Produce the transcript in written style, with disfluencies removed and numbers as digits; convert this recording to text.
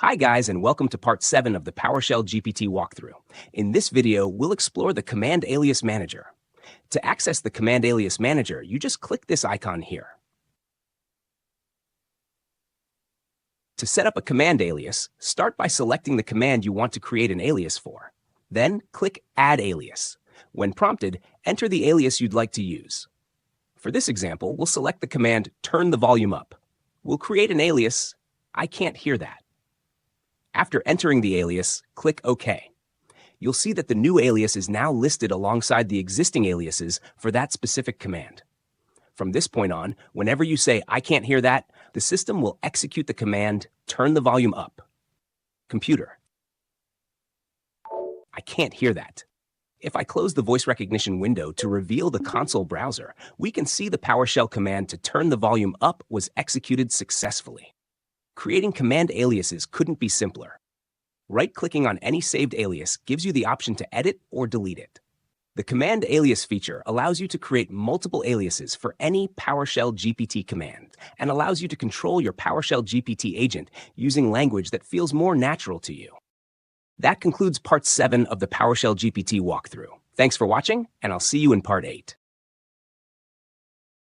Hi guys, and welcome to part 7 of the PowerShell GPT walkthrough. In this video, we'll explore the Command Alias Manager. To access the Command Alias Manager, you just click this icon here. To set up a command alias, start by selecting the command you want to create an alias for. Then click Add Alias. When prompted, enter the alias you'd like to use. For this example, we'll select the command Turn the Volume Up. We'll create an alias, I can't hear that. After entering the alias, click OK. You'll see that the new alias is now listed alongside the existing aliases for that specific command. From this point on, whenever you say, I can't hear that, the system will execute the command, turn the volume up. Computer. I can't hear that. If I close the voice recognition window to reveal the console browser, we can see the PowerShell command to turn the volume up was executed successfully. Creating command aliases couldn't be simpler. Right-clicking on any saved alias gives you the option to edit or delete it. The Command Alias feature allows you to create multiple aliases for any PowerShell GPT command and allows you to control your PowerShell GPT agent using language that feels more natural to you. That concludes part 7 of the PowerShell GPT walkthrough. Thanks for watching, and I'll see you in part 8.